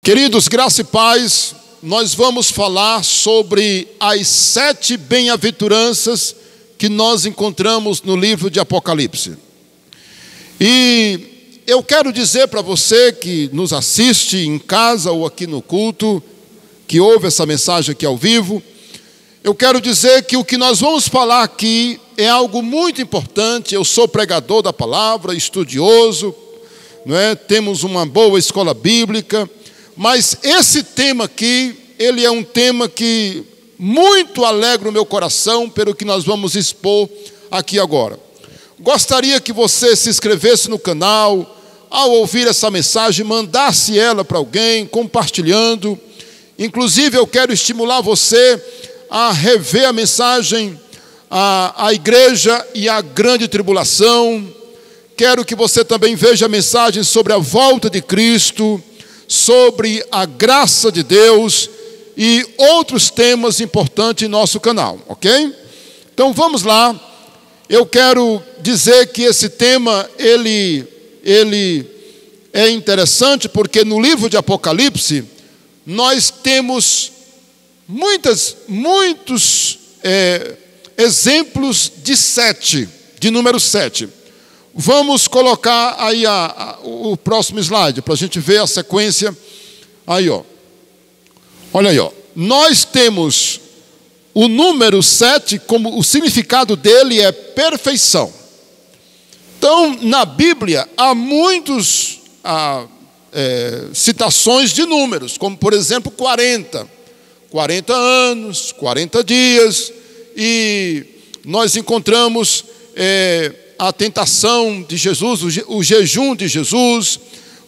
Queridos, graça e paz, nós vamos falar sobre as 7 bem-aventuranças que nós encontramos no livro de Apocalipse. E eu quero dizer para você que nos assiste em casa ou aqui no culto, que ouve essa mensagem aqui ao vivo, eu quero dizer que o que nós vamos falar aqui é algo muito importante. Eu sou pregador da palavra, estudioso, não é? Temos uma boa escola bíblica, mas esse tema aqui, ele é um tema que muito alegra o meu coração pelo que nós vamos expor aqui agora. Gostaria que você se inscrevesse no canal, ao ouvir essa mensagem, mandasse ela para alguém, compartilhando. Inclusive, eu quero estimular você a rever a mensagem, a igreja e a grande tribulação. Quero que você também veja a mensagem sobre a volta de Cristo, sobre a graça de Deus e outros temas importantes em nosso canal, ok? Então vamos lá. Eu quero dizer que esse tema, ele é interessante porque no livro de Apocalipse nós temos muitos exemplos de número 7. Vamos colocar aí o próximo slide, para a gente ver a sequência. Aí, ó. Olha aí, ó. Nós temos o número 7, como o significado dele é perfeição. Então, na Bíblia, há muitas citações de números, como, por exemplo, 40. 40 anos, 40 dias, e nós encontramos a tentação de Jesus, o jejum de Jesus,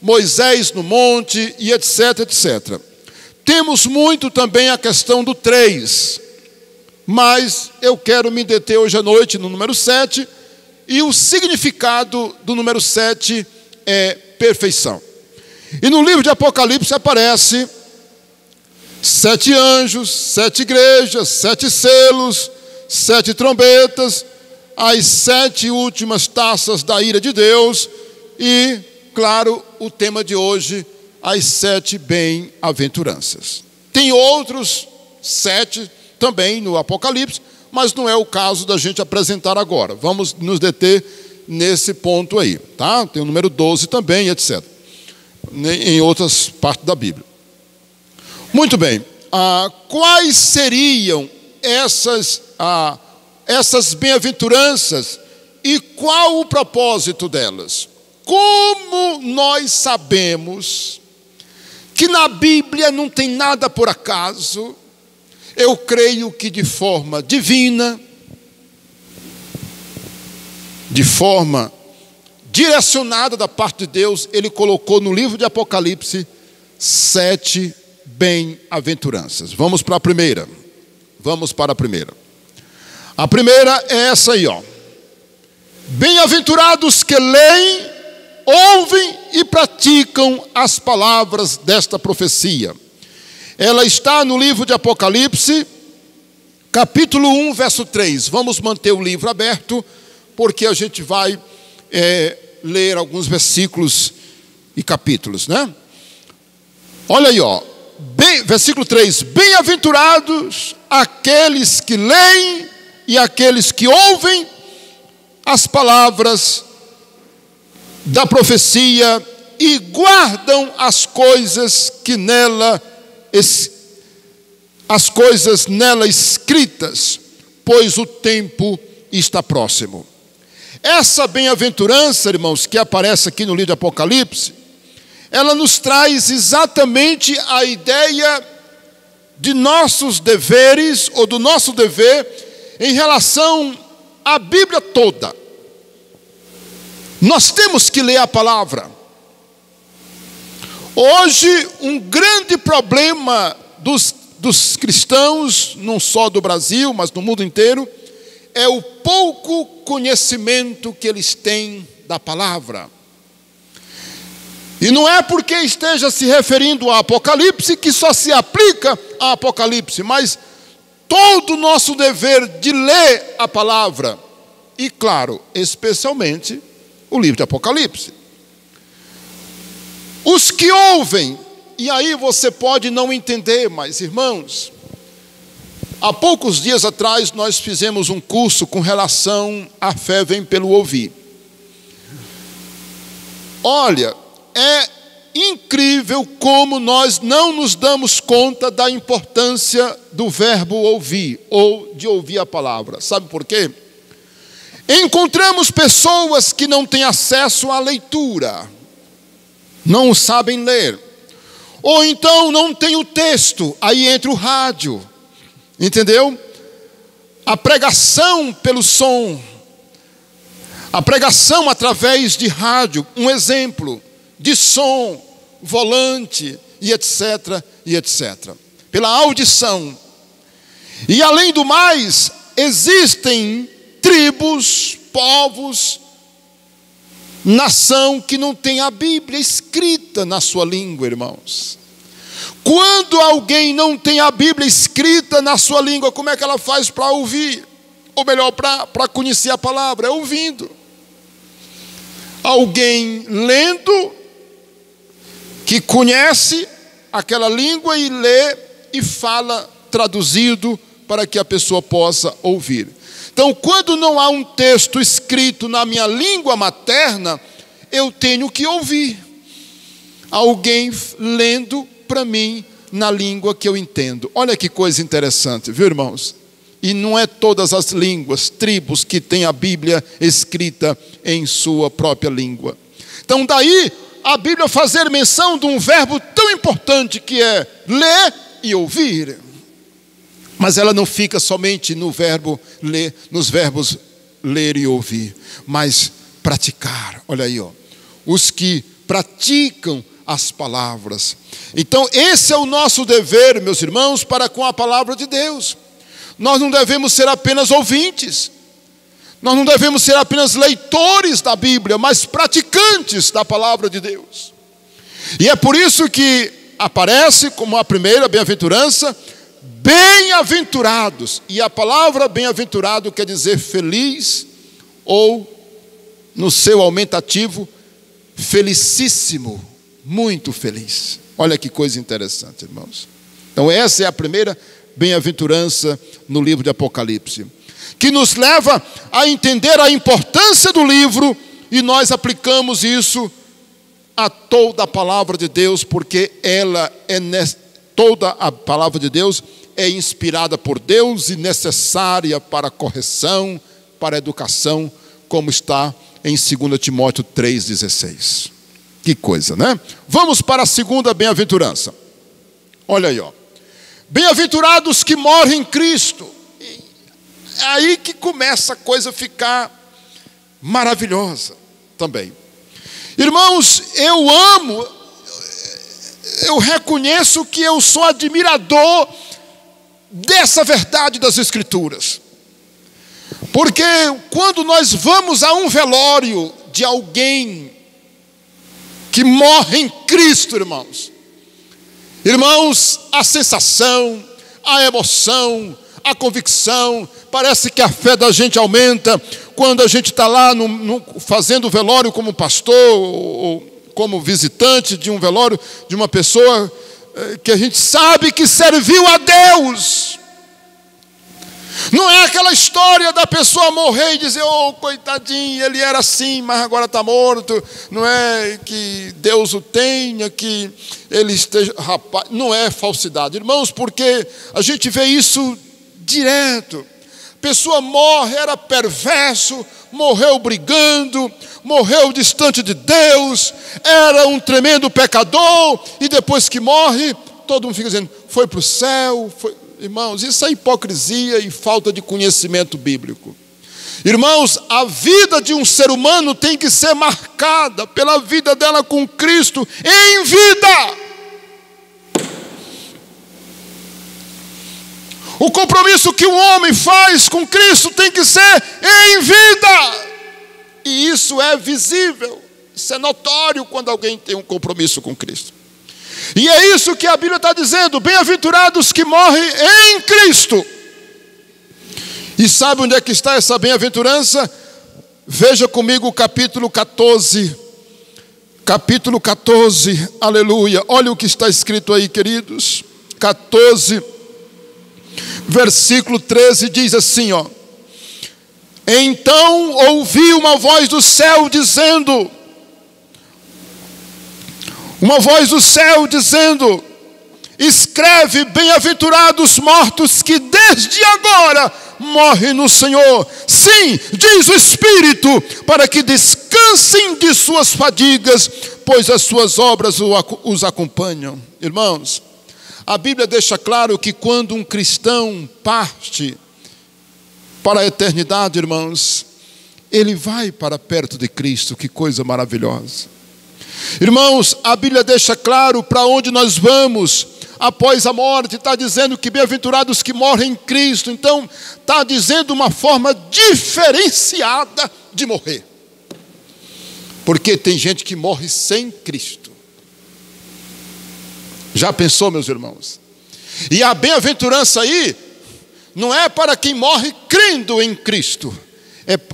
Moisés no monte, e etc, etc. Temos muito também a questão do 3, mas eu quero me deter hoje à noite no número 7, e o significado do número 7 é perfeição. E no livro de Apocalipse aparece 7 anjos, 7 igrejas, 7 selos, 7 trombetas, as 7 últimas taças da ira de Deus e, claro, o tema de hoje, as 7 bem-aventuranças. Tem outros 7 também no Apocalipse, mas não é o caso da gente apresentar agora. Vamos nos deter nesse ponto aí, tá? Tem o número 12 também, etc. Em outras partes da Bíblia. Muito bem. Quais seriam essas bem-aventuranças e qual o propósito delas? Como nós sabemos que na Bíblia não tem nada por acaso, eu creio que de forma divina, de forma direcionada da parte de Deus, Ele colocou no livro de Apocalipse 7 bem-aventuranças. Vamos para a primeira. A primeira é essa aí, ó. Bem-aventurados que leem, ouvem e praticam as palavras desta profecia. Ela está no livro de Apocalipse, capítulo 1, verso 3. Vamos manter o livro aberto, porque a gente vai ler alguns versículos e capítulos, né? Olha aí, ó. Versículo 3. Bem-aventurados aqueles que leem e aqueles que ouvem as palavras da profecia e guardam as coisas nela escritas, pois o tempo está próximo. Essa bem-aventurança, irmãos, que aparece aqui no livro de Apocalipse, ela nos traz exatamente a ideia de nossos deveres, ou do nosso dever, em relação à Bíblia toda. Nós temos que ler a palavra. Hoje, um grande problema dos cristãos, não só do Brasil, mas do mundo inteiro, é o pouco conhecimento que eles têm da palavra. E não é porque esteja se referindo a Apocalipse que só se aplica a Apocalipse, mas todo o nosso dever de ler a palavra, e claro, especialmente o livro de Apocalipse. Os que ouvem e aí você pode não entender, mas irmãos, há poucos dias atrás nós fizemos um curso com relação à fé vem pelo ouvir. Olha, é incrível como nós não nos damos conta da importância do verbo ouvir, ou de ouvir a palavra. Sabe por quê? Encontramos pessoas que não têm acesso à leitura, não sabem ler, ou então não tem o texto, aí entra o rádio, entendeu? A pregação pelo som, a pregação através de rádio, um exemplo de som, volante e etc, e etc. Pela audição. E além do mais, existem tribos, povos, nação que não tem a Bíblia escrita na sua língua, irmãos. Quando alguém não tem a Bíblia escrita na sua língua, como é que ela faz para ouvir? Ou melhor, para conhecer a palavra? É ouvindo. Alguém lendo, que conhece aquela língua e lê e fala traduzido para que a pessoa possa ouvir. Então, quando não há um texto escrito na minha língua materna, eu tenho que ouvir alguém lendo para mim na língua que eu entendo. Olha que coisa interessante, viu, irmãos? E não é todas as línguas, tribos que têm a Bíblia escrita em sua própria língua. Então, daí a Bíblia fazer menção de um verbo tão importante que é ler e ouvir. Mas ela não fica somente no verbo ler, nos verbos ler e ouvir, mas praticar. Olha aí, ó, os que praticam as palavras. Então, esse é o nosso dever, meus irmãos, para com a palavra de Deus. Nós não devemos ser apenas ouvintes. Nós não devemos ser apenas leitores da Bíblia, mas praticantes da palavra de Deus. E é por isso que aparece como a primeira bem-aventurança, bem-aventurados. E a palavra bem-aventurado quer dizer feliz, ou no seu aumentativo, felicíssimo, muito feliz. Olha que coisa interessante, irmãos. Então essa é a primeira bem-aventurança no livro de Apocalipse, que nos leva a entender a importância do livro, e nós aplicamos isso a toda a palavra de Deus, porque ela toda a palavra de Deus é inspirada por Deus e necessária para a correção, para a educação, como está em 2 Timóteo 3,16. Que coisa, né? Vamos para a segunda bem-aventurança. Olha aí, ó. Bem-aventurados que morrem em Cristo. É aí que começa a coisa a ficar maravilhosa também. Irmãos, eu amo, eu reconheço que eu sou admirador dessa verdade das Escrituras. Porque quando nós vamos a um velório de alguém que morre em Cristo, irmãos, a sensação, a emoção, a convicção, parece que a fé da gente aumenta quando a gente está lá fazendo o velório como pastor ou como visitante de um velório de uma pessoa que a gente sabe que serviu a Deus. Não é aquela história da pessoa morrer e dizer, oh, coitadinho, ele era assim, mas agora está morto. Não é que Deus o tenha, que ele esteja... Rapaz, não é falsidade, irmãos, porque a gente vê isso direto. A pessoa morre, era perverso, morreu brigando, morreu distante de Deus, era um tremendo pecador, e depois que morre, todo mundo fica dizendo, foi para o céu, foi... Irmãos, isso é hipocrisia e falta de conhecimento bíblico. Irmãos, a vida de um ser humano tem que ser marcada pela vida dela com Cristo em vida. O compromisso que um homem faz com Cristo tem que ser em vida. E isso é visível, isso é notório quando alguém tem um compromisso com Cristo. E é isso que a Bíblia está dizendo, bem-aventurados que morrem em Cristo. E sabe onde é que está essa bem-aventurança? Veja comigo o capítulo 14, capítulo 14, aleluia. Olha o que está escrito aí, queridos. 14, versículo 13, diz assim, ó. Então ouvi uma voz do céu dizendo, escreve, bem-aventurados mortos que desde agora morrem no Senhor. Sim, diz o Espírito, para que descansem de suas fadigas, pois as suas obras os acompanham. Irmãos, a Bíblia deixa claro que quando um cristão parte para a eternidade, irmãos, ele vai para perto de Cristo. Que coisa maravilhosa. Irmãos, a Bíblia deixa claro para onde nós vamos após a morte. Está dizendo que bem-aventurados que morrem em Cristo. Então, está dizendo uma forma diferenciada de morrer. Porque tem gente que morre sem Cristo. Já pensou, meus irmãos? E a bem-aventurança aí não é para quem morre crendo em Cristo.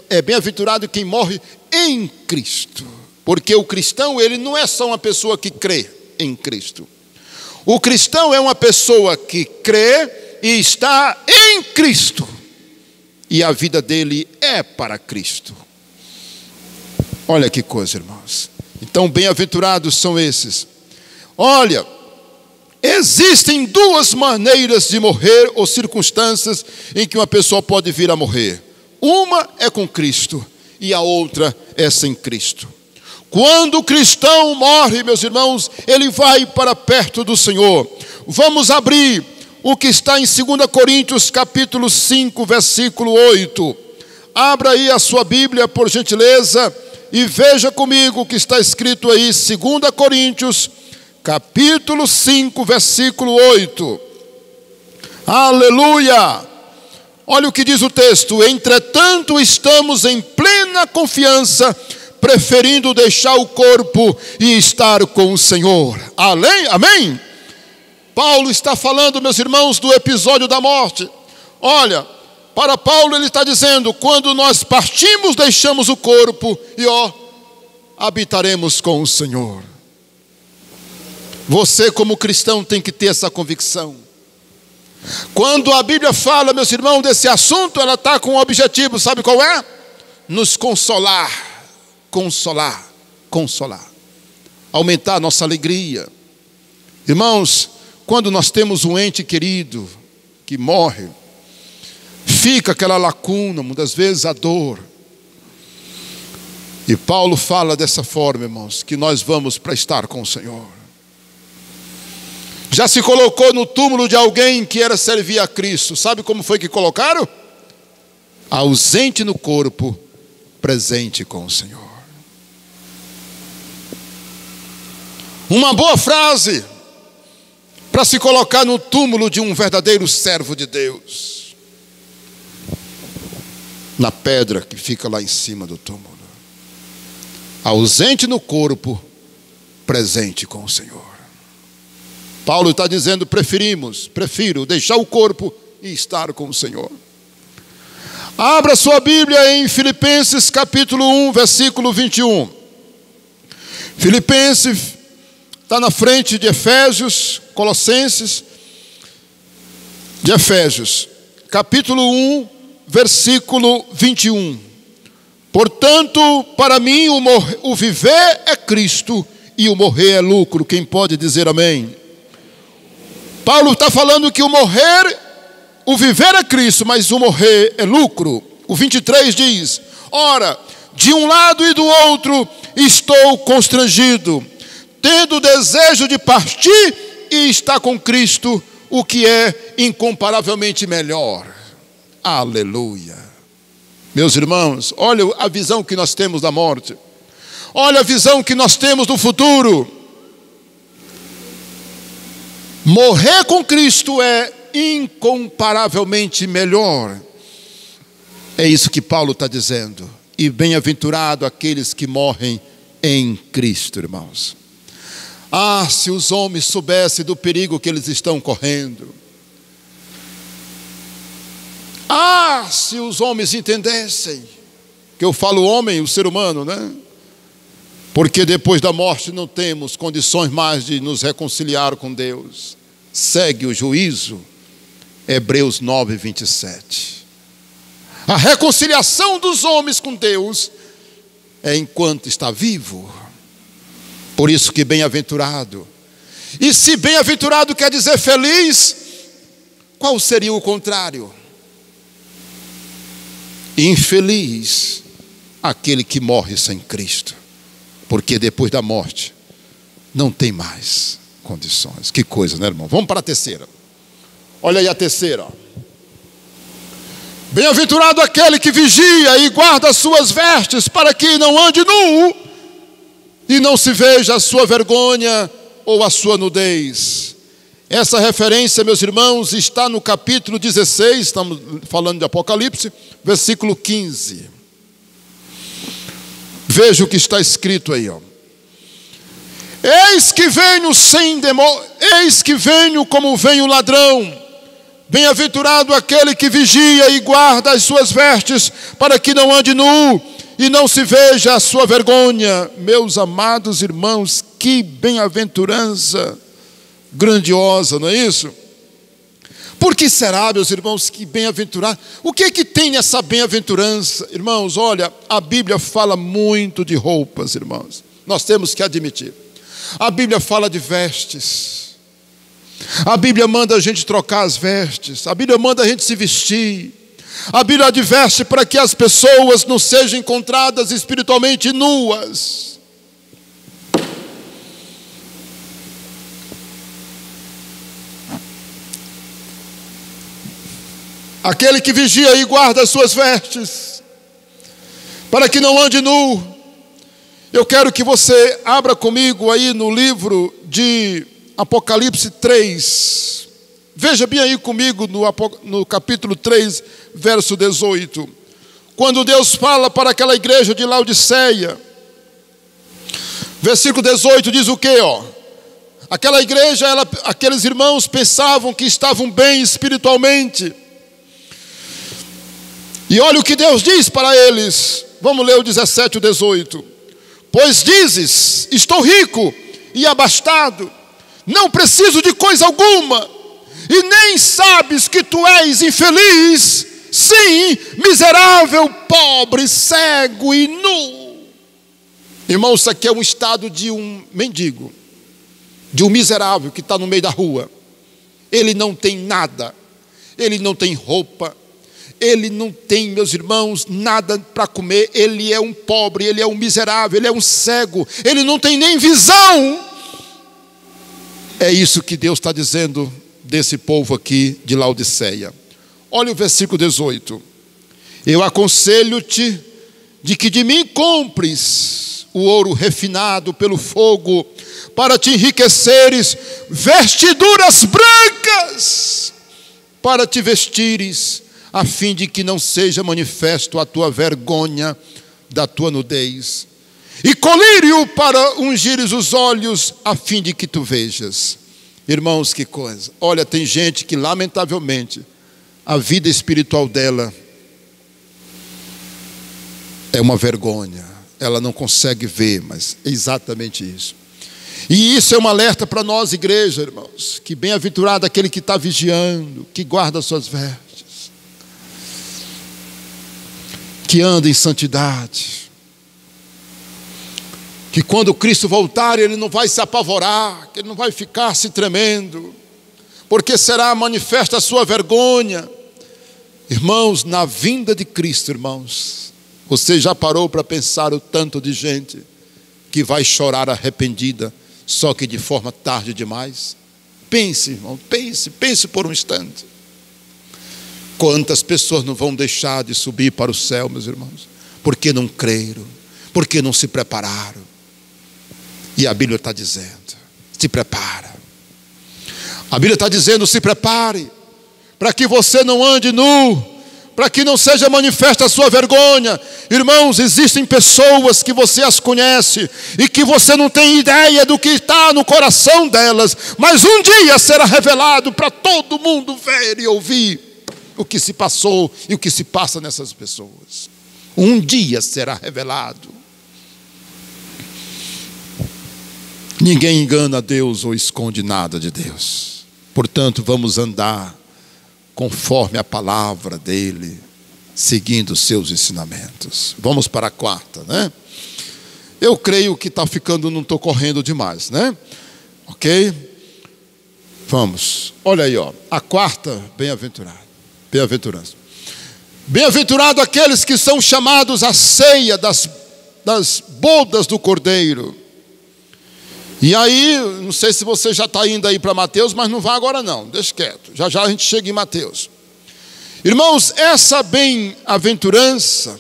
É bem-aventurado quem morre em Cristo. Porque o cristão, ele não é só uma pessoa que crê em Cristo. O cristão é uma pessoa que crê e está em Cristo. E a vida dele é para Cristo. Olha que coisa, irmãos. Então, bem-aventurados são esses. Olha, existem duas maneiras de morrer ou circunstâncias em que uma pessoa pode vir a morrer. Uma é com Cristo e a outra é sem Cristo. Quando o cristão morre, meus irmãos, ele vai para perto do Senhor. Vamos abrir o que está em 2 Coríntios capítulo 5, versículo 8. Abra aí a sua Bíblia, por gentileza, e veja comigo o que está escrito aí, 2 Coríntios capítulo 5, versículo 8. Aleluia! Olha o que diz o texto. Entretanto, estamos em plena confiança, preferindo deixar o corpo e estar com o Senhor. Amém? Paulo está falando, meus irmãos, do episódio da morte. Olha, para Paulo ele está dizendo, quando nós partimos, deixamos o corpo e habitaremos com o Senhor. Você como cristão tem que ter essa convicção. Quando a Bíblia fala, meus irmãos, desse assunto, ela está com um objetivo, sabe qual é? Nos consolar. Aumentar a nossa alegria. Irmãos, quando nós temos um ente querido que morre, fica aquela lacuna, muitas vezes a dor. E Paulo fala dessa forma, irmãos, que nós vamos para estar com o Senhor. Já se colocou no túmulo de alguém que era servir a Cristo. Sabe como foi que colocaram? Ausente no corpo, presente com o Senhor. Uma boa frase para se colocar no túmulo de um verdadeiro servo de Deus. Na pedra que fica lá em cima do túmulo. Ausente no corpo, presente com o Senhor. Paulo está dizendo, prefiro deixar o corpo e estar com o Senhor. Abra sua Bíblia em Filipenses capítulo 1, versículo 21. Filipenses está na frente de Efésios, Colossenses, de Efésios, capítulo 1, versículo 21. Portanto, para mim o viver é Cristo e o morrer é lucro. Quem pode dizer amém? Paulo está falando que o viver é Cristo, mas o morrer é lucro. O 23 diz, ora, de um lado e do outro estou constrangido, tendo o desejo de partir e estar com Cristo, o que é incomparavelmente melhor. Aleluia. Meus irmãos, olha a visão que nós temos da morte. Olha a visão que nós temos do futuro. Morrer com Cristo é incomparavelmente melhor. É isso que Paulo está dizendo. E bem-aventurado aqueles que morrem em Cristo, irmãos. Ah, se os homens soubessem do perigo que eles estão correndo. Ah, se os homens entendessem. Que eu falo homem, o ser humano, né? Porque depois da morte não temos condições mais de nos reconciliar com Deus. Segue o juízo, Hebreus 9, 27. A reconciliação dos homens com Deus é enquanto está vivo. Por isso que bem-aventurado. E se bem-aventurado quer dizer feliz, qual seria o contrário? Infeliz aquele que morre sem Cristo. Porque depois da morte não tem mais condições. Que coisa, né, irmão? Vamos para a terceira. Olha aí a terceira. Bem-aventurado aquele que vigia e guarda as suas vestes, para que não ande nu e não se veja a sua vergonha ou a sua nudez. Essa referência, meus irmãos, está no capítulo 16, estamos falando de Apocalipse, versículo 15. Veja o que está escrito aí, ó. Eis que venho como vem o ladrão. Bem-aventurado aquele que vigia e guarda as suas vestes, para que não ande nu e não se veja a sua vergonha. Meus amados irmãos, que bem-aventurança grandiosa, não é isso? Por que será, meus irmãos, que bem-aventurado? O que é que tem nessa bem-aventurança? Irmãos, olha, a Bíblia fala muito de roupas, irmãos. Nós temos que admitir. A Bíblia fala de vestes. A Bíblia manda a gente trocar as vestes. A Bíblia manda a gente se vestir. A Bíblia adverte para que as pessoas não sejam encontradas espiritualmente nuas. Aquele que vigia e guarda as suas vestes, para que não ande nu. Eu quero que você abra comigo aí no livro de Apocalipse 3. Veja bem aí comigo no capítulo 3, verso 18. Quando Deus fala para aquela igreja de Laodiceia, versículo 18 diz o quê? Aquela igreja, aqueles irmãos pensavam que estavam bem espiritualmente. E olha o que Deus diz para eles. Vamos ler o 17 e o 18. Pois dizes, estou rico e abastado, não preciso de coisa alguma, e nem sabes que tu és infeliz, sim, miserável, pobre, cego e nu. Irmão, isso aqui é um estado de um mendigo, de um miserável que está no meio da rua. Ele não tem nada, ele não tem roupa, ele não tem, meus irmãos, nada para comer. Ele é um pobre, ele é um miserável, ele é um cego, ele não tem nem visão. É isso que Deus está dizendo desse povo aqui de Laodiceia. Olha o versículo 18. Eu aconselho-te de que de mim compres o ouro refinado pelo fogo, para te enriqueceres, vestiduras brancas, para te vestires, a fim de que não seja manifesto a tua vergonha da tua nudez, e colírio para ungires os olhos, a fim de que tu vejas. Irmãos, que coisa. Olha, tem gente que lamentavelmente a vida espiritual dela é uma vergonha. Ela não consegue ver, mas é exatamente isso. E isso é um alerta para nós, igreja, irmãos, que bem-aventurado aquele que está vigiando, que guarda as suas vestes, que anda em santidade, que quando Cristo voltar, ele não vai se apavorar, que ele não vai ficar se tremendo, porque será manifesta a sua vergonha. Irmãos, na vinda de Cristo, irmãos, você já parou para pensar o tanto de gente que vai chorar arrependida, só que de forma tarde demais? Pense, irmão, pense por um instante. Quantas pessoas não vão deixar de subir para o céu, meus irmãos, porque não creram, porque não se prepararam. E a Bíblia está dizendo, se prepara. A Bíblia está dizendo, se prepare, para que você não ande nu, para que não seja manifesta a sua vergonha. Irmãos, existem pessoas que você as conhece e que você não tem ideia do que está no coração delas, mas um dia será revelado para todo mundo ver e ouvir o que se passou e o que se passa nessas pessoas. Um dia será revelado. Ninguém engana a Deus ou esconde nada de Deus. Portanto, vamos andar conforme a palavra dele, seguindo os seus ensinamentos. Vamos para a quarta, né? Eu creio que está ficando, não estou correndo demais, né? Ok? Vamos. Olha aí, ó. A quarta, bem-aventurança. Bem-aventurado aqueles que são chamados à ceia das bodas do Cordeiro. E aí, não sei se você já está indo aí para Mateus, mas não vá agora não, deixa quieto. Já já a gente chega em Mateus. Irmãos, essa bem-aventurança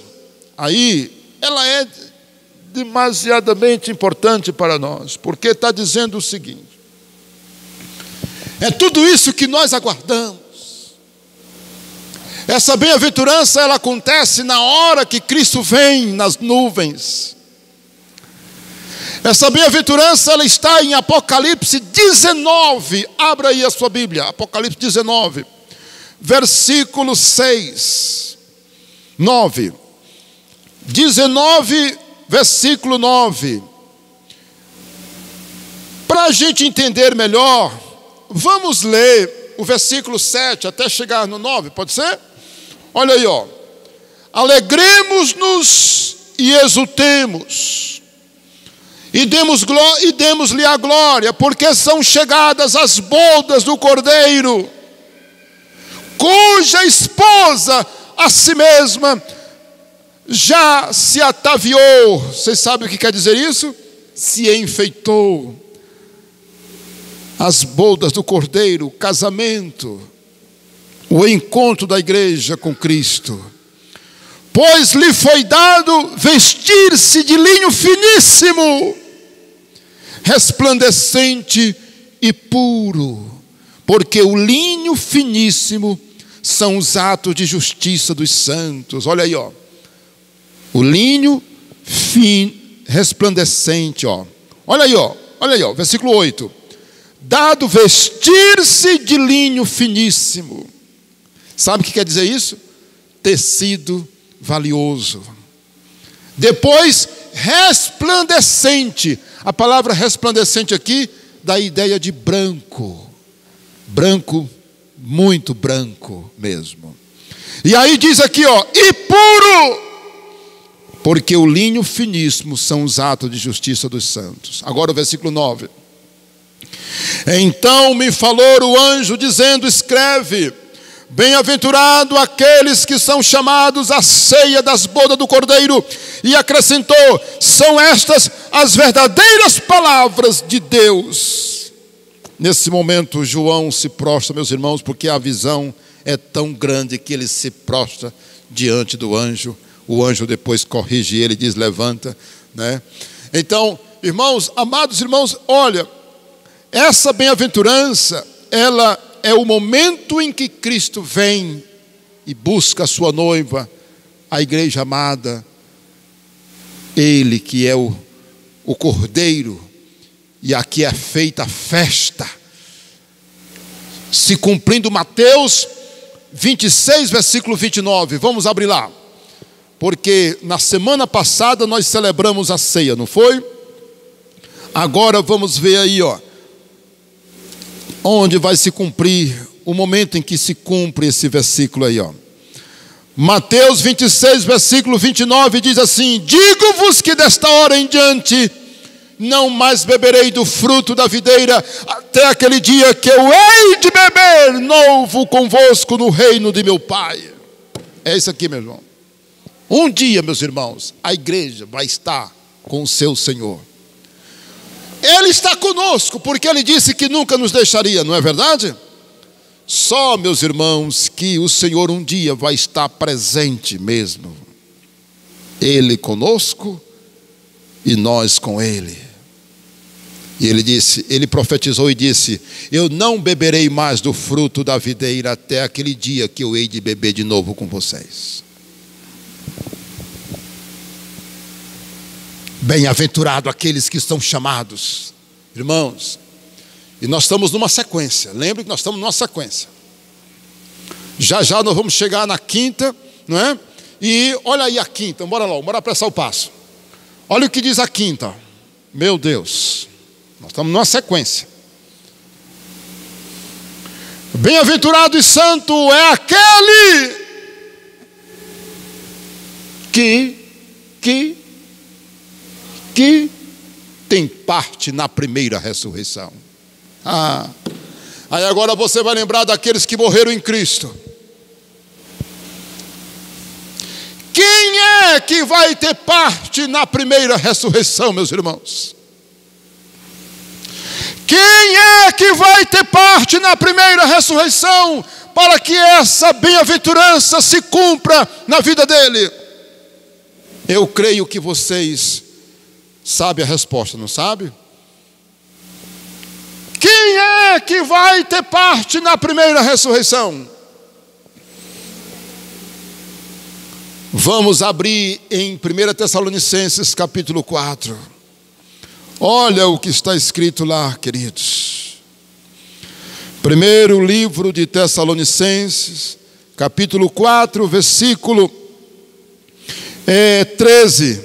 aí, ela é demasiadamente importante para nós, porque está dizendo o seguinte: é tudo isso que nós aguardamos. Essa bem-aventurança, ela acontece na hora que Cristo vem nas nuvens. Essa bem-aventurança, ela está em Apocalipse 19. Abra aí a sua Bíblia, Apocalipse 19, versículo 6, 9. 19, versículo 9. Para a gente entender melhor, vamos ler o versículo 7 até chegar no 9, pode ser? Olha aí, ó. Alegremos-nos e exultemos, e demos-lhe a glória, porque são chegadas as bodas do Cordeiro, cuja esposa a si mesma já se ataviou. Vocês sabem o que quer dizer isso? Se enfeitou. As bodas do Cordeiro, o casamento, o encontro da igreja com Cristo. Pois lhe foi dado vestir-se de linho finíssimo, resplandecente e puro, porque o linho finíssimo são os atos de justiça dos santos. Olha aí, ó. O linho resplandecente, ó. Olha aí, ó, versículo 8. Dado vestir-se de linho finíssimo. Sabe o que quer dizer isso? Tecido valioso. Depois, resplandecente. A palavra resplandecente aqui dá a ideia de branco. Branco, muito branco mesmo. E aí diz aqui, ó, e puro, porque o linho finíssimo são os atos de justiça dos santos. Agora o versículo 9. Então me falou o anjo dizendo: escreve, bem-aventurado aqueles que são chamados à ceia das bodas do Cordeiro. E acrescentou: são estas as verdadeiras palavras de Deus. Nesse momento João se prostra, meus irmãos, porque a visão é tão grande que ele se prostra diante do anjo. O anjo depois corrige ele e diz: levanta, né? Então, irmãos, amados irmãos, olha, essa bem-aventurança, ela é o momento em que Cristo vem e busca a sua noiva, a igreja amada. Ele que é o Cordeiro, e aqui é feita a festa, se cumprindo Mateus 26, versículo 29. Vamos abrir lá, porque na semana passada nós celebramos a ceia, não foi? Agora vamos ver aí, ó, onde vai se cumprir, o momento em que se cumpre esse versículo aí, ó. Mateus 26, versículo 29 diz assim: digo-vos que desta hora em diante não mais beberei do fruto da videira, até aquele dia que eu hei de beber novo convosco no reino de meu Pai. É isso aqui, meu irmão. Um dia, meus irmãos, a igreja vai estar com o seu Senhor. Ele está conosco, porque Ele disse que nunca nos deixaria, não é verdade? Só, meus irmãos, que o Senhor um dia vai estar presente mesmo. Ele conosco e nós com Ele. E Ele disse, Ele profetizou e disse: eu não beberei mais do fruto da videira até aquele dia que eu hei de beber de novo com vocês. Bem-aventurado aqueles que estão chamados, irmãos. E nós estamos numa sequência. Lembre que nós estamos numa sequência. Já já nós vamos chegar na quinta, não é? E olha aí a quinta, bora lá, bora apressar o passo. Olha o que diz a quinta. Meu Deus, Nós estamos numa sequência. Bem-aventurado e santo é aquele que tem parte na primeira ressurreição. Aí agora você vai lembrar daqueles que morreram em Cristo. Quem é que vai ter parte na primeira ressurreição, meus irmãos? Quem é que vai ter parte na primeira ressurreição para que essa bem-aventurança se cumpra na vida dele? Eu creio que vocês sabem a resposta, não sabe? Quem é que vai ter parte na primeira ressurreição? Vamos abrir em 1 Tessalonicenses capítulo 4. Olha o que está escrito lá, queridos. Primeiro livro de Tessalonicenses, capítulo 4, versículo 13.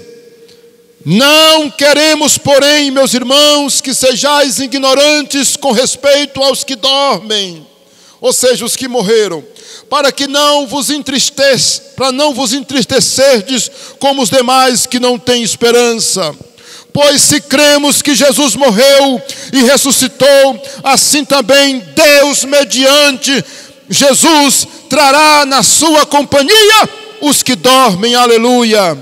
Não queremos, porém, meus irmãos, que sejais ignorantes com respeito aos que dormem, ou seja, os que morreram, para não vos entristecerdes como os demais que não têm esperança. Pois se cremos que Jesus morreu e ressuscitou, assim também Deus, mediante Jesus, trará na sua companhia os que dormem. Aleluia.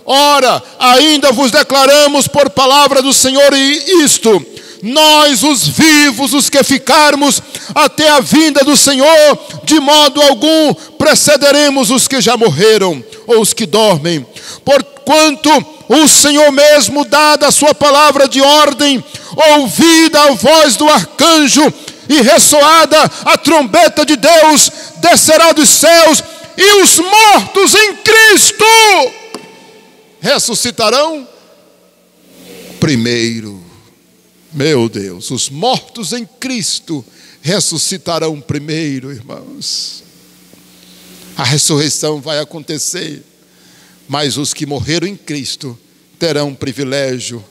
Ora, ainda vos declaramos por palavra do Senhor isto: nós, os vivos, os que ficarmos até a vinda do Senhor, de modo algum precederemos os que já morreram, ou os que dormem. Porquanto o Senhor mesmo, dada a sua palavra de ordem, ouvida a voz do arcanjo e ressoada a trombeta de Deus, descerá dos céus, e os mortos em Cristo ressuscitarão primeiro. Meu Deus, os mortos em Cristo ressuscitarão primeiro, irmãos. A ressurreição vai acontecer, mas os que morreram em Cristo terão o privilégio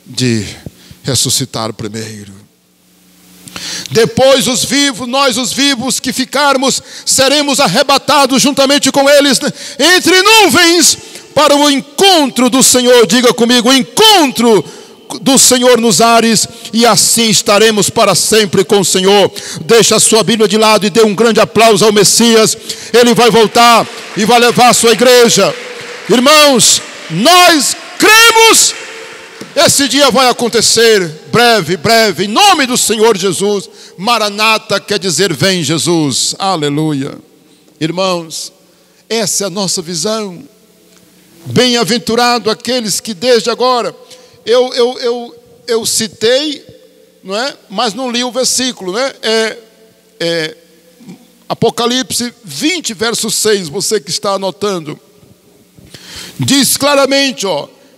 de ressuscitar primeiro. Depois nós os vivos que ficarmos, seremos arrebatados juntamente com eles entre nuvens para o encontro do Senhor. Diga comigo, o encontro do Senhor nos ares, e assim estaremos para sempre com o Senhor. Deixa a sua Bíblia de lado e dê um grande aplauso ao Messias. Ele vai voltar e vai levar a sua igreja. Irmãos, nós cremos, esse dia vai acontecer, breve, em nome do Senhor Jesus. Maranata quer dizer vem Jesus, aleluia. Irmãos, essa é a nossa visão. Bem-aventurado aqueles que desde agora, eu citei, não é? Mas não li o versículo, né? Apocalipse 20, verso 6, você que está anotando. Diz claramente,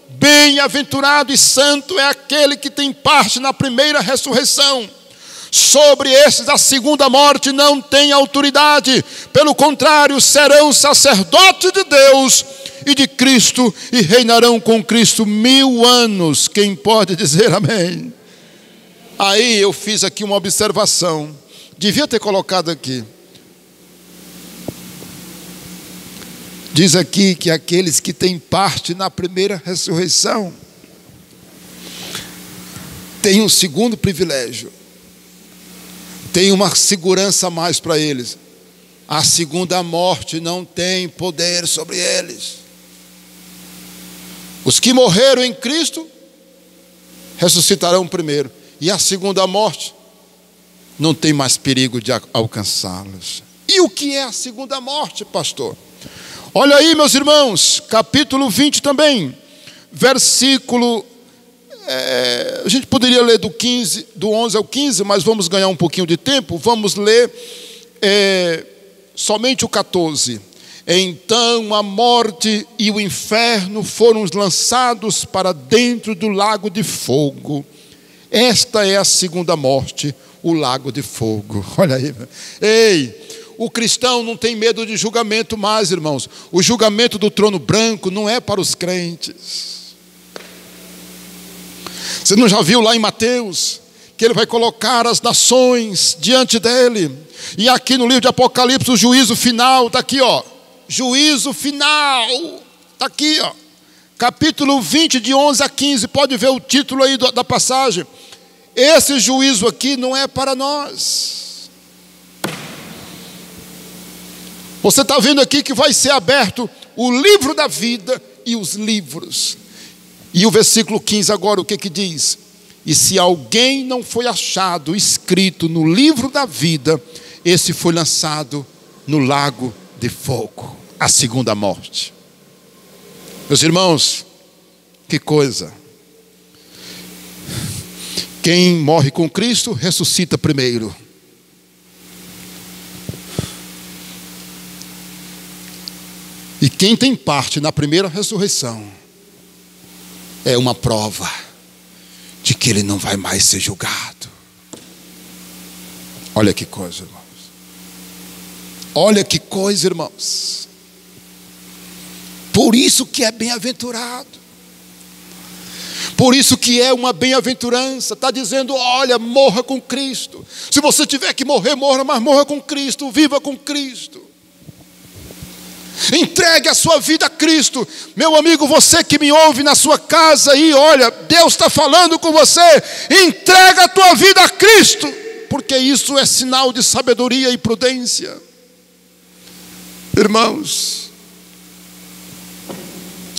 bem-aventurado e santo é aquele que tem parte na primeira ressurreição. Sobre estes a segunda morte não tem autoridade, pelo contrário, serão sacerdotes de Deus e de Cristo, e reinarão com Cristo 1000 anos. Quem pode dizer amém? Aí eu fiz aqui uma observação, devia ter colocado aqui. Diz aqui que aqueles que têm parte na primeira ressurreição têm um segundo privilégio, tem uma segurança a mais para eles. A segunda morte não tem poder sobre eles. Os que morreram em Cristo ressuscitarão primeiro, e a segunda morte não tem mais perigo de alcançá-los. E o que é a segunda morte, pastor? Olha aí, meus irmãos, capítulo 20 também, versículo, a gente poderia ler do 11 ao 15, mas vamos ganhar um pouquinho de tempo, vamos ler somente o 14. Então a morte e o inferno foram lançados para dentro do lago de fogo. Esta é a segunda morte, o lago de fogo. Olha aí, ei, o cristão não tem medo de julgamento mais, irmãos. O julgamento do trono branco não é para os crentes. Você não já viu lá em Mateus que ele vai colocar as nações diante dele? E aqui no livro de Apocalipse, o juízo final está aqui, ó. Juízo final está aqui, ó. Capítulo 20, de 11 a 15. Pode ver o título aí da passagem. Esse juízo aqui não é para nós. Você está vendo aqui que vai ser aberto o livro da vida e os livros. E o versículo 15 agora, o que diz? E se alguém não foi achado escrito no livro da vida, esse foi lançado no lago de fogo, a segunda morte. Meus irmãos, que coisa. Quem morre com Cristo, ressuscita primeiro. E quem tem parte na primeira ressurreição, é uma prova de que ele não vai mais ser julgado. Olha que coisa, irmãos. Olha que coisa, irmãos. Por isso que é bem-aventurado. Por isso que é uma bem-aventurança. Está dizendo, olha, morra com Cristo. Se você tiver que morrer, morra, mas morra com Cristo. Viva com Cristo. Entregue a sua vida a Cristo. Meu amigo, você que me ouve na sua casa aí, olha, Deus está falando com você. Entrega a tua vida a Cristo, porque isso é sinal de sabedoria e prudência. Irmãos,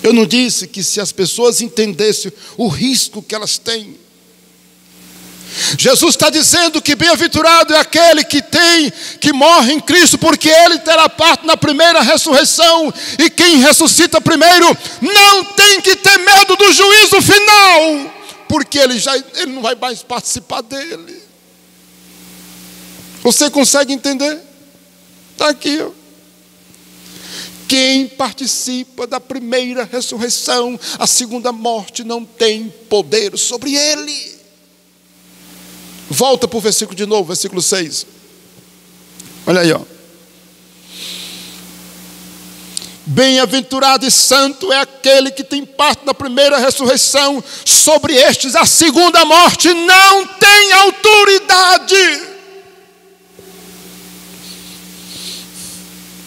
eu não disse que se as pessoas entendessem o risco que elas têm. Jesus está dizendo que bem-aventurado é aquele que morre em Cristo, porque ele terá parte na primeira ressurreição. E quem ressuscita primeiro não tem que ter medo do juízo final, porque ele não vai mais participar dele. Você consegue entender? Está aqui, ó. Quem participa da primeira ressurreição, a segunda morte não tem poder sobre ele. Volta para o versículo de novo, versículo 6. Olha aí, ó. Bem-aventurado e santo é aquele que tem parte na primeira ressurreição. Sobre estes a segunda morte não tem autoridade.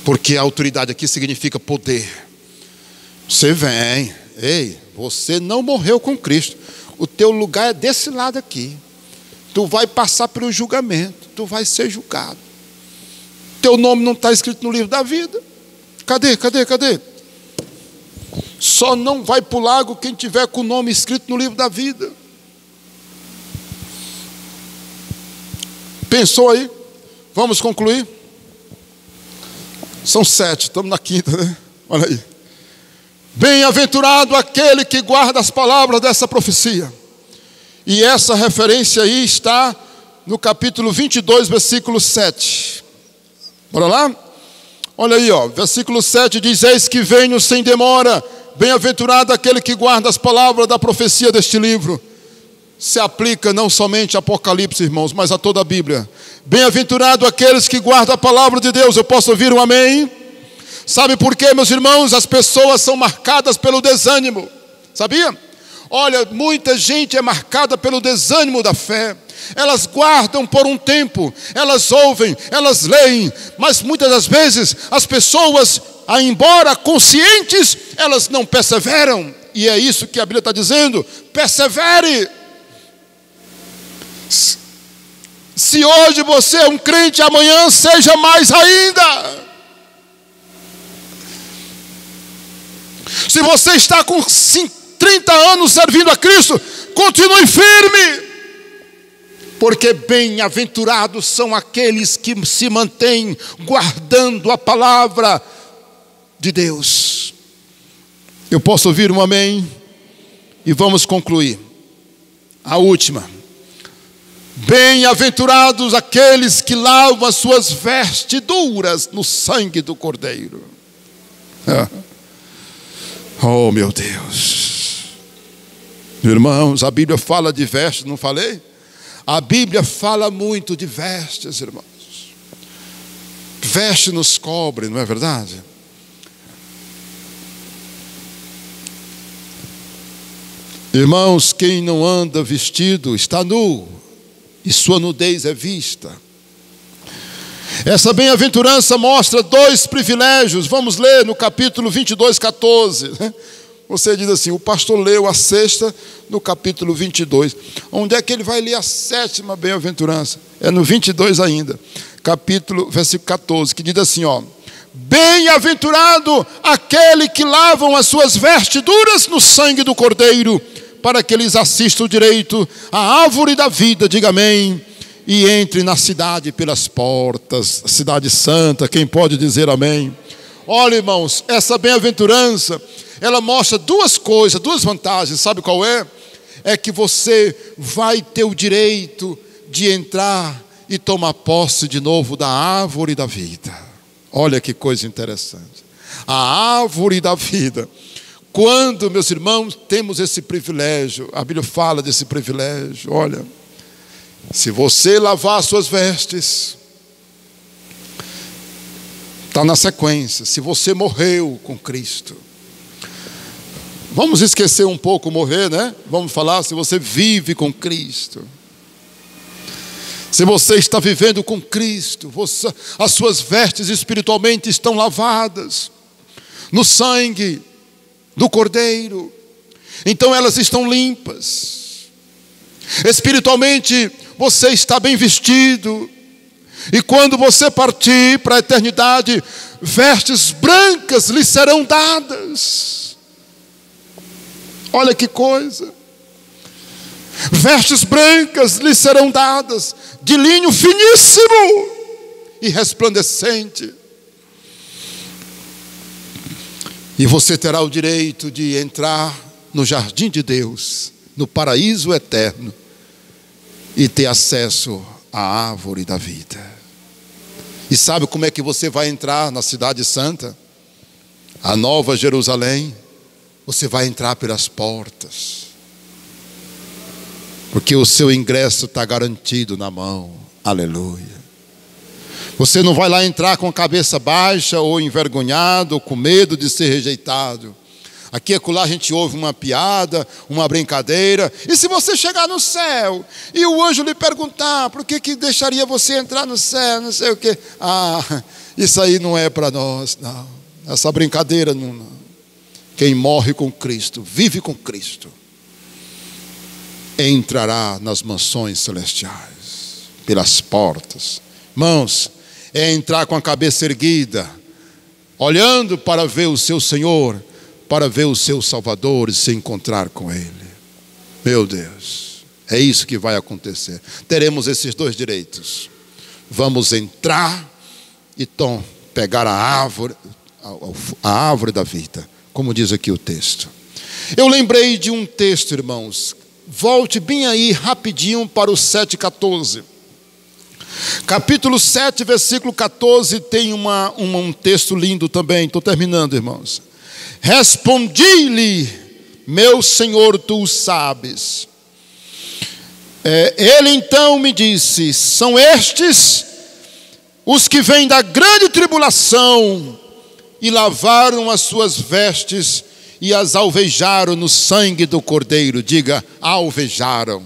Porque a autoridade aqui significa poder. Você vem, ei, você não morreu com Cristo. O teu lugar é desse lado aqui. Tu vai passar pelo julgamento, tu vai ser julgado. Teu nome não está escrito no livro da vida. Cadê? Só não vai para o lago quem tiver com o nome escrito no livro da vida. Pensou aí? Vamos concluir? São 7, estamos na 5ª, né? Olha aí. Bem-aventurado aquele que guarda as palavras dessa profecia. E essa referência aí está no capítulo 22, versículo 7. Bora lá? Olha aí, ó, versículo 7 diz: eis que venho sem demora, bem-aventurado aquele que guarda as palavras da profecia deste livro. Se aplica não somente a Apocalipse, irmãos, mas a toda a Bíblia. Bem-aventurado aqueles que guardam a palavra de Deus. Eu posso ouvir um amém? Sabe por quê, meus irmãos? As pessoas são marcadas pelo desânimo. Sabia? Olha, muita gente é marcada pelo desânimo da fé. Elas guardam por um tempo, elas ouvem, elas leem, mas muitas das vezes as pessoas, embora conscientes, elas não perseveram. E é isso que a Bíblia está dizendo: persevere. Se hoje você é um crente, amanhã seja mais ainda. Se você está com 30 anos servindo a Cristo, continue firme, porque bem-aventurados são aqueles que se mantêm guardando a palavra de Deus. Eu posso ouvir um amém? E vamos concluir. A última. Bem-aventurados aqueles que lavam as suas vestiduras no sangue do Cordeiro. Oh, meu Deus. Irmãos, a Bíblia fala de vestes, não falei? A Bíblia fala muito de vestes, irmãos. Veste nos cobre, não é verdade? Irmãos, quem não anda vestido está nu, e sua nudez é vista. Essa bem-aventurança mostra dois privilégios. Vamos ler no capítulo 22, 14. Você diz assim, o pastor leu a sexta no capítulo 22. Onde é que ele vai ler a sétima bem-aventurança? É no 22 ainda, versículo 14, que diz assim, ó: bem-aventurado aquele que lavam as suas vestiduras no sangue do Cordeiro, para que eles assistam direito à árvore da vida, diga amém, e entre na cidade pelas portas, cidade santa. Quem pode dizer amém? Olha, irmãos, essa bem-aventurança, ela mostra duas coisas, duas vantagens. Sabe qual é? É que você vai ter o direito de entrar e tomar posse de novo da árvore da vida. Olha que coisa interessante. A árvore da vida. Quando, meus irmãos, temos esse privilégio, a Bíblia fala desse privilégio. Olha, se você lavar suas vestes, está na sequência. Se você morreu com Cristo, vamos esquecer um pouco morrer, né? Vamos falar, se você vive com Cristo, se você está vivendo com Cristo, as suas vestes espiritualmente estão lavadas no sangue do Cordeiro, então elas estão limpas. Espiritualmente você está bem vestido, e quando você partir para a eternidade, vestes brancas lhe serão dadas. Olha que coisa! Vestes brancas lhe serão dadas, de linho finíssimo e resplandecente. E você terá o direito de entrar no jardim de Deus, no paraíso eterno, e ter acesso à árvore da vida. E sabe como é que você vai entrar na cidade santa? A nova Jerusalém. Você vai entrar pelas portas, porque o seu ingresso está garantido na mão. Aleluia. Você não vai lá entrar com a cabeça baixa, ou envergonhado, ou com medo de ser rejeitado. Aqui e acolá a gente ouve uma piada, uma brincadeira. E se você chegar no céu e o anjo lhe perguntar por que deixaria você entrar no céu, não sei o quê. Isso aí não é para nós, não. Essa brincadeira não. Quem morre com Cristo, vive com Cristo, entrará nas mansões celestiais, pelas portas. Irmãos, é entrar com a cabeça erguida, olhando para ver o seu Senhor, para ver o seu Salvador e se encontrar com Ele. Meu Deus, é isso que vai acontecer. Teremos esses dois direitos. Vamos entrar e pegar a árvore da vida, como diz aqui o texto. Eu lembrei de um texto, irmãos. Volte bem aí rapidinho para o 7,14. Capítulo 7, versículo 14, tem um texto lindo também. Estou terminando, irmãos. Respondi-lhe, meu Senhor, tu o sabes. Ele então me disse: são estes os que vêm da grande tribulação e lavaram as suas vestes e as alvejaram no sangue do Cordeiro. Diga, alvejaram.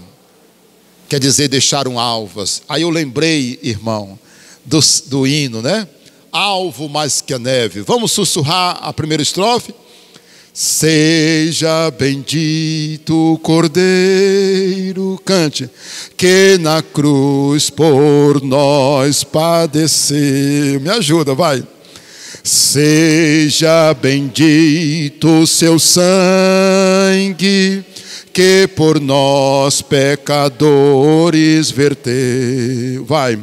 Quer dizer, deixaram alvas. Aí eu lembrei, irmão, do hino, né? Alvo mais que a neve. Vamos sussurrar a primeira estrofe? Seja bendito o Cordeiro, cante, que na cruz por nós padeceu. Me ajuda, vai. Seja bendito o seu sangue, que por nós pecadores verteu. Vai.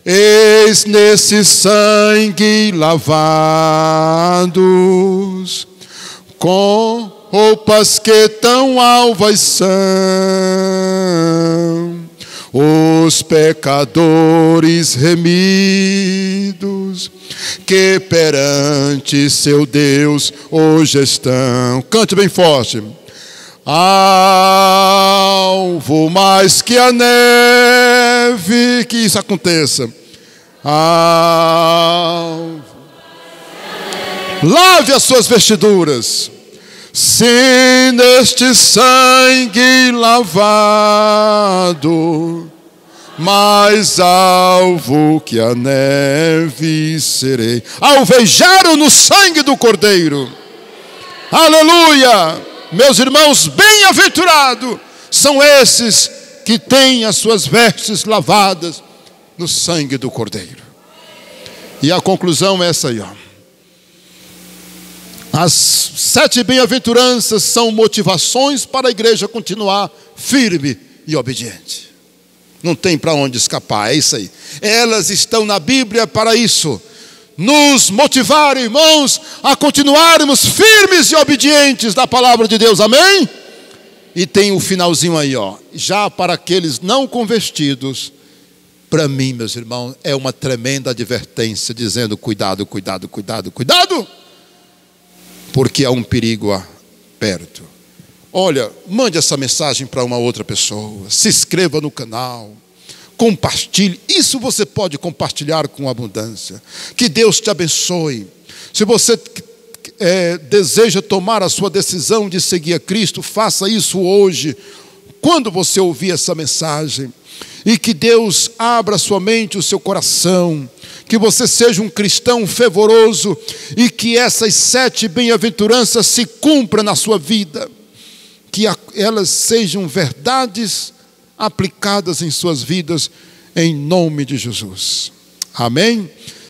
Eis nesse sangue lavados, com roupas que tão alvas são, os pecadores remidos, que perante seu Deus hoje estão. Cante bem forte. Alvo mais que a neve, que isso aconteça. Alvo. Lave as suas vestiduras, se neste sangue lavado, mais alvo que a neve serei. Alvejaram no sangue do Cordeiro. Aleluia! Meus irmãos, bem-aventurados são esses que têm as suas vestes lavadas no sangue do Cordeiro. E a conclusão é essa aí, ó. As 7 bem-aventuranças são motivações para a igreja continuar firme e obediente. Não tem para onde escapar, é isso aí. Elas estão na Bíblia para isso. Nos motivar, irmãos, a continuarmos firmes e obedientes da palavra de Deus, amém? E tem o finalzinho aí, ó. Já para aqueles não convertidos, para mim, meus irmãos, é uma tremenda advertência, dizendo: cuidado, cuidado, cuidado, cuidado, porque há um perigo perto. Olha, mande essa mensagem para uma outra pessoa, se inscreva no canal, compartilhe. Isso você pode compartilhar com abundância. Que Deus te abençoe. Se você deseja tomar a sua decisão de seguir a Cristo, faça isso hoje, quando você ouvir essa mensagem. E que Deus abra sua mente, o seu coração, que você seja um cristão fervoroso e que essas 7 bem-aventuranças se cumpram na sua vida, que elas sejam verdades aplicadas em suas vidas, em nome de Jesus. Amém?